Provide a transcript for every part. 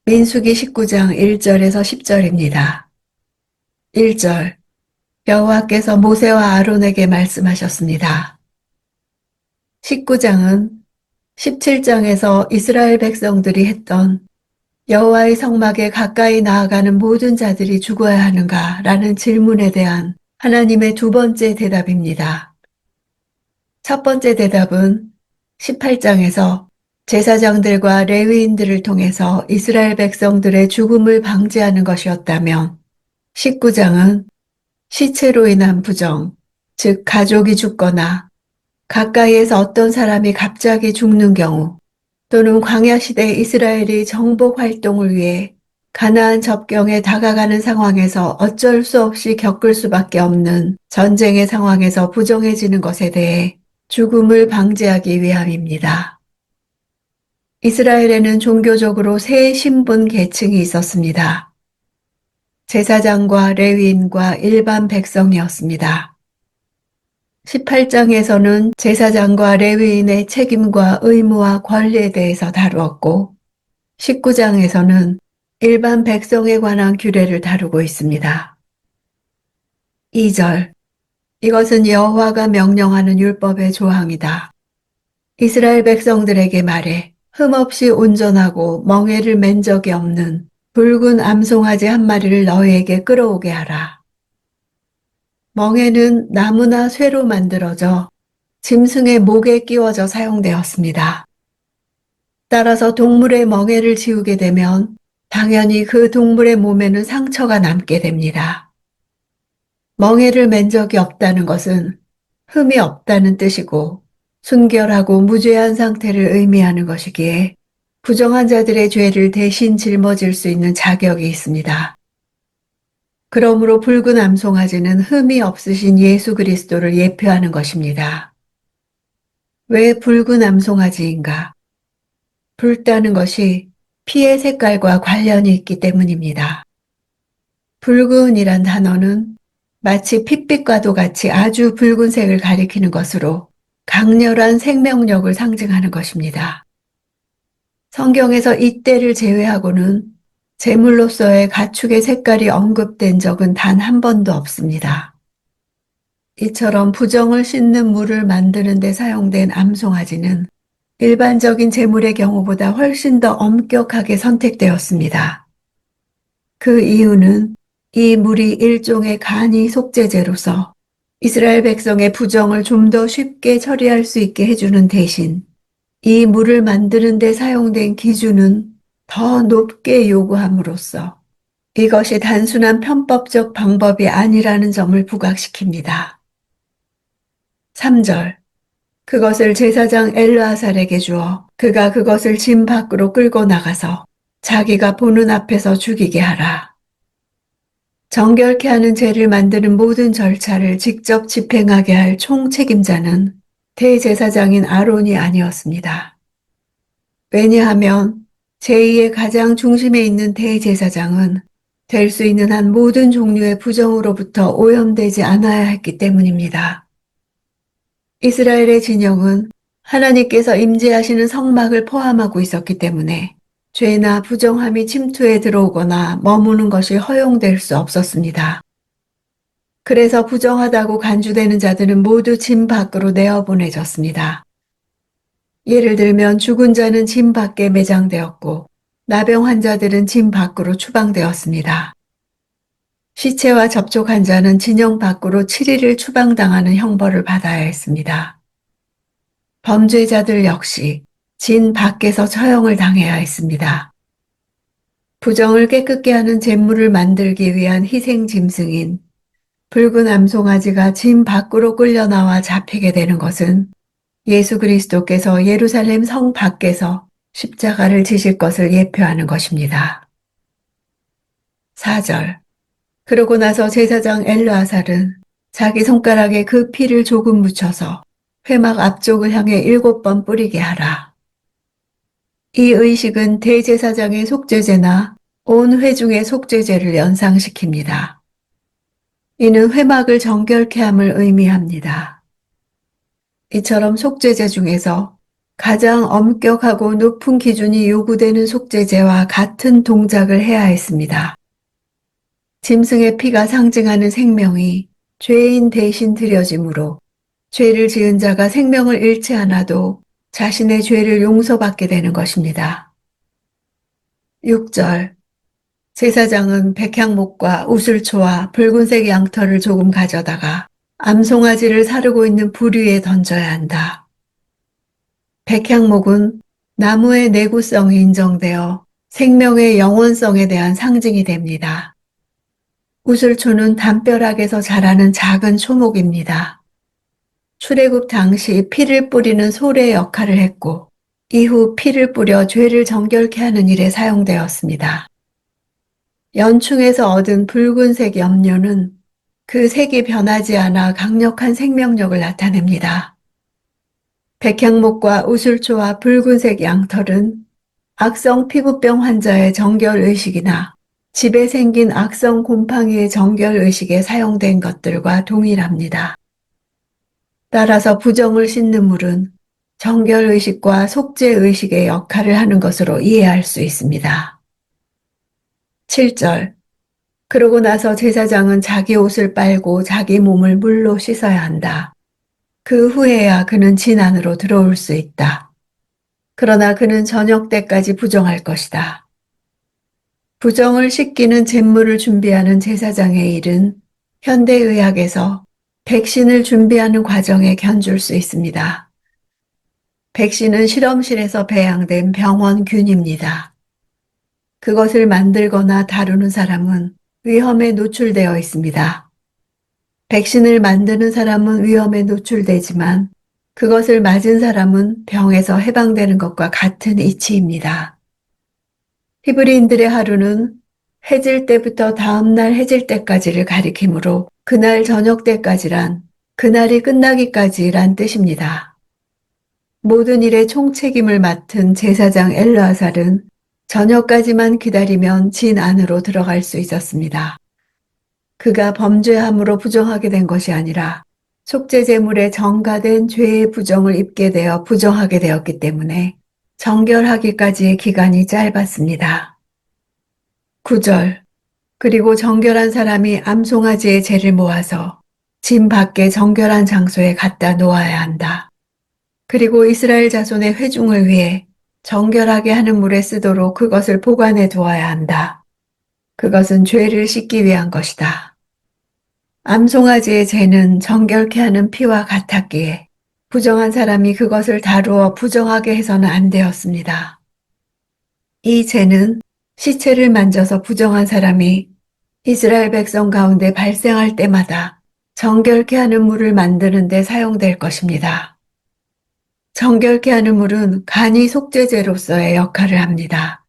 민수기 19장 1절에서 10절입니다. 1절. 여호와께서 모세와 아론에게 말씀하셨습니다. 19장은 17장에서 이스라엘 백성들이 했던 여호와의 성막에 가까이 나아가는 모든 자들이 죽어야 하는가라는 질문에 대한 하나님의 두 번째 대답입니다. 첫 번째 대답은 18장에서 제사장들과 레위인들을 통해서 이스라엘 백성들의 죽음을 방지하는 것이었다면 19장은 시체로 인한 부정, 즉 가족이 죽거나 가까이에서 어떤 사람이 갑자기 죽는 경우 또는 광야시대 이스라엘이 정복 활동을 위해 가나안 접경에 다가가는 상황에서 어쩔 수 없이 겪을 수밖에 없는 전쟁의 상황에서 부정해지는 것에 대해 죽음을 방지하기 위함입니다. 이스라엘에는 종교적으로 세 신분 계층이 있었습니다. 제사장과 레위인과 일반 백성이었습니다. 18장에서는 제사장과 레위인의 책임과 의무와 권리에 대해서 다루었고 19장에서는 일반 백성에 관한 규례를 다루고 있습니다. 2절. 이것은 여호와가 명령하는 율법의 조항이다. 이스라엘 백성들에게 말해 흠없이 온전하고 멍에를 맨 적이 없는 붉은 암송아지 한 마리를 너희에게 끌어오게 하라. 멍에는 나무나 쇠로 만들어져 짐승의 목에 끼워져 사용되었습니다. 따라서 동물의 멍에를 지우게 되면 당연히 그 동물의 몸에는 상처가 남게 됩니다. 멍에를 맨 적이 없다는 것은 흠이 없다는 뜻이고 순결하고 무죄한 상태를 의미하는 것이기에 부정한 자들의 죄를 대신 짊어질 수 있는 자격이 있습니다. 그러므로 붉은 암송아지는 흠이 없으신 예수 그리스도를 예표하는 것입니다. 왜 붉은 암송아지인가? 붉다는 것이 피의 색깔과 관련이 있기 때문입니다. 붉은이란 단어는 마치 핏빛과도 같이 아주 붉은색을 가리키는 것으로 강렬한 생명력을 상징하는 것입니다. 성경에서 이 때를 제외하고는 제물로서의 가축의 색깔이 언급된 적은 단 한 번도 없습니다. 이처럼 부정을 씻는 물을 만드는 데 사용된 암송아지는 일반적인 제물의 경우보다 훨씬 더 엄격하게 선택되었습니다. 그 이유는 이 물이 일종의 간이 속죄제로서 이스라엘 백성의 부정을 좀 더 쉽게 처리할 수 있게 해주는 대신 이 물을 만드는 데 사용된 기준은 더 높게 요구함으로써 이것이 단순한 편법적 방법이 아니라는 점을 부각시킵니다. 3절. 그것을 제사장 엘르아살에게 주어 그가 그것을 짐 밖으로 끌고 나가서 자기가 보는 앞에서 죽이게 하라. 정결케 하는 제를 만드는 모든 절차를 직접 집행하게 할 총책임자는 대제사장인 아론이 아니었습니다. 왜냐하면 제2의 가장 중심에 있는 대제사장은 될 수 있는 한 모든 종류의 부정으로부터 오염되지 않아야 했기 때문입니다. 이스라엘의 진영은 하나님께서 임재하시는 성막을 포함하고 있었기 때문에 죄나 부정함이 침투해 들어오거나 머무는 것이 허용될 수 없었습니다. 그래서 부정하다고 간주되는 자들은 모두 짐 밖으로 내어보내졌습니다. 예를 들면 죽은 자는 짐 밖에 매장되었고 나병 환자들은 짐 밖으로 추방되었습니다. 시체와 접촉한 자는 진영 밖으로 7일을 추방당하는 형벌을 받아야 했습니다. 범죄자들 역시 진 밖에서 처형을 당해야 했습니다. 부정을 깨끗게 하는 제물을 만들기 위한 희생 짐승인 붉은 암송아지가 진 밖으로 끌려나와 잡히게 되는 것은 예수 그리스도께서 예루살렘 성 밖에서 십자가를 지실 것을 예표하는 것입니다. 4절. 그러고 나서 제사장 엘르아살은 자기 손가락에 그 피를 조금 묻혀서 회막 앞쪽을 향해 7번 뿌리게 하라. 이 의식은 대제사장의 속죄제나 온 회중의 속죄제를 연상시킵니다. 이는 회막을 정결케 함을 의미합니다. 이처럼 속죄제 중에서 가장 엄격하고 높은 기준이 요구되는 속죄제와 같은 동작을 해야 했습니다. 짐승의 피가 상징하는 생명이 죄인 대신 드려짐으로 죄를 지은 자가 생명을 잃지 않아도 자신의 죄를 용서받게 되는 것입니다. 6절 제사장은 백향목과 우슬초와 붉은색 양털을 조금 가져다가 암송아지를 사르고 있는 불 위에 던져야 한다. 백향목은 나무의 내구성이 인정되어 생명의 영원성에 대한 상징이 됩니다. 우슬초는 담벼락에서 자라는 작은 초목입니다. 출애굽 당시 피를 뿌리는 소의 역할을 했고 이후 피를 뿌려 죄를 정결케 하는 일에 사용되었습니다. 연충에서 얻은 붉은색 염료는 그 색이 변하지 않아 강력한 생명력을 나타냅니다. 백향목과 우슬초와 붉은색 양털은 악성 피부병 환자의 정결의식이나 집에 생긴 악성 곰팡이의 정결의식에 사용된 것들과 동일합니다. 따라서 부정을 씻는 물은 정결의식과 속죄의식의 역할을 하는 것으로 이해할 수 있습니다. 7절 그러고 나서 제사장은 자기 옷을 빨고 자기 몸을 물로 씻어야 한다. 그 후에야 그는 진 안으로 들어올 수 있다. 그러나 그는 저녁 때까지 부정할 것이다. 부정을 씻기는 잿물을 준비하는 제사장의 일은 현대의학에서 백신을 준비하는 과정에 견줄 수 있습니다. 백신은 실험실에서 배양된 병원균입니다. 그것을 만들거나 다루는 사람은 위험에 노출되어 있습니다. 백신을 만드는 사람은 위험에 노출되지만 그것을 맞은 사람은 병에서 해방되는 것과 같은 이치입니다. 히브리인들의 하루는 해질 때부터 다음날 해질 때까지를 가리키므로 그날 저녁 때까지란 그날이 끝나기까지란 뜻입니다. 모든 일의 총책임을 맡은 제사장 엘르아살은 저녁까지만 기다리면 진 안으로 들어갈 수 있었습니다. 그가 범죄함으로 부정하게 된 것이 아니라 속죄제물에 정가된 죄의 부정을 입게 되어 부정하게 되었기 때문에 정결하기까지의 기간이 짧았습니다. 9절 그리고 정결한 사람이 암송아지의 재를 모아서 진 밖에 정결한 장소에 갖다 놓아야 한다. 그리고 이스라엘 자손의 회중을 위해 정결하게 하는 물에 쓰도록 그것을 보관해 두어야 한다. 그것은 죄를 씻기 위한 것이다. 암송아지의 재는 정결케 하는 피와 같았기에 부정한 사람이 그것을 다루어 부정하게 해서는 안 되었습니다. 이 재는 시체를 만져서 부정한 사람이 이스라엘 백성 가운데 발생할 때마다 정결케 하는 물을 만드는 데 사용될 것입니다. 정결케 하는 물은 간이 속죄제로서의 역할을 합니다.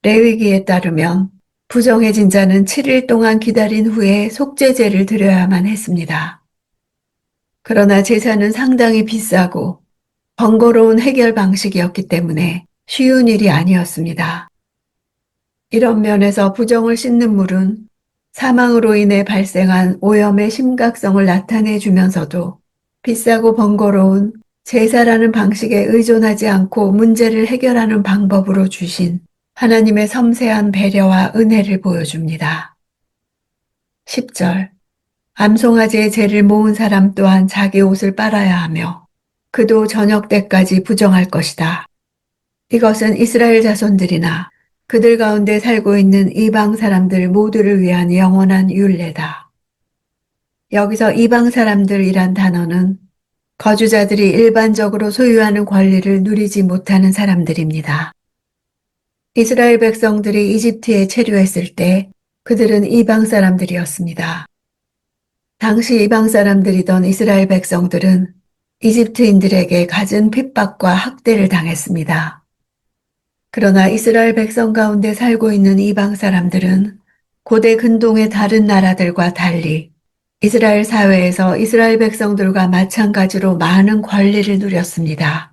레위기에 따르면 부정해진 자는 7일 동안 기다린 후에 속죄제를 드려야만 했습니다. 그러나 제사는 상당히 비싸고 번거로운 해결 방식이었기 때문에 쉬운 일이 아니었습니다. 이런 면에서 부정을 씻는 물은 사망으로 인해 발생한 오염의 심각성을 나타내 주면서도 비싸고 번거로운 제사라는 방식에 의존하지 않고 문제를 해결하는 방법으로 주신 하나님의 섬세한 배려와 은혜를 보여줍니다. 10절 암송아지의 재를 모은 사람 또한 자기 옷을 빨아야 하며 그도 저녁 때까지 부정할 것이다. 이것은 이스라엘 자손들이나 그들 가운데 살고 있는 이방 사람들 모두를 위한 영원한 율례다. 여기서 이방 사람들이란 단어는 거주자들이 일반적으로 소유하는 권리를 누리지 못하는 사람들입니다. 이스라엘 백성들이 이집트에 체류했을 때 그들은 이방 사람들이었습니다. 당시 이방 사람들이던 이스라엘 백성들은 이집트인들에게 갖은 핍박과 학대를 당했습니다. 그러나 이스라엘 백성 가운데 살고 있는 이방 사람들은 고대 근동의 다른 나라들과 달리 이스라엘 사회에서 이스라엘 백성들과 마찬가지로 많은 권리를 누렸습니다.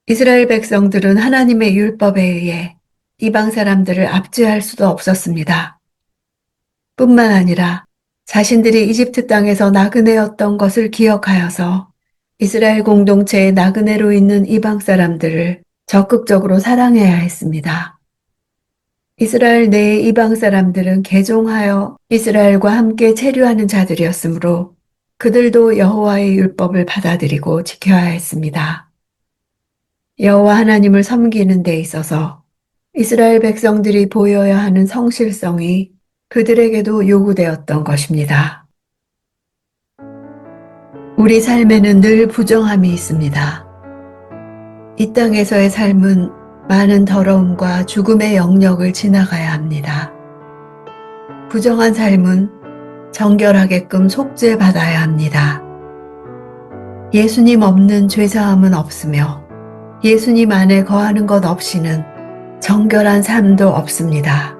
이스라엘 백성들은 하나님의 율법에 의해 이방 사람들을 압제할 수도 없었습니다. 뿐만 아니라 자신들이 이집트 땅에서 나그네였던 것을 기억하여서 이스라엘 공동체의 나그네로 있는 이방 사람들을 적극적으로 사랑해야 했습니다. 이스라엘 내의 이방 사람들은 개종하여 이스라엘과 함께 체류하는 자들이었으므로 그들도 여호와의 율법을 받아들이고 지켜야 했습니다. 여호와 하나님을 섬기는 데 있어서 이스라엘 백성들이 보여야 하는 성실성이 그들에게도 요구되었던 것입니다. 우리 삶에는 늘 부정함이 있습니다. 이 땅에서의 삶은 많은 더러움과 죽음의 영역을 지나가야 합니다. 부정한 삶은 정결하게끔 속죄받아야 합니다. 예수님 없는 죄사함은 없으며 예수님 안에 거하는 것 없이는 정결한 삶도 없습니다.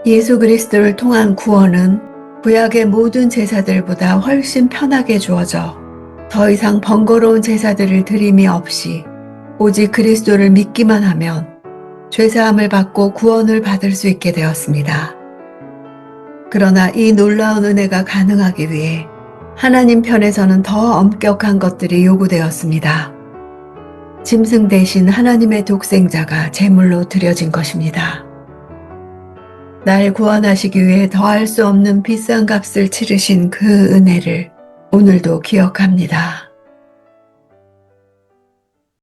예수 그리스도를 통한 구원은 구약의 모든 제사들보다 훨씬 편하게 주어져 더 이상 번거로운 제사들을 드림이 없이 오직 그리스도를 믿기만 하면 죄사함을 받고 구원을 받을 수 있게 되었습니다. 그러나 이 놀라운 은혜가 가능하기 위해 하나님 편에서는 더 엄격한 것들이 요구되었습니다. 짐승 대신 하나님의 독생자가 제물로 드려진 것입니다. 날 구원하시기 위해 더할 수 없는 비싼 값을 치르신 그 은혜를 오늘도 기억합니다.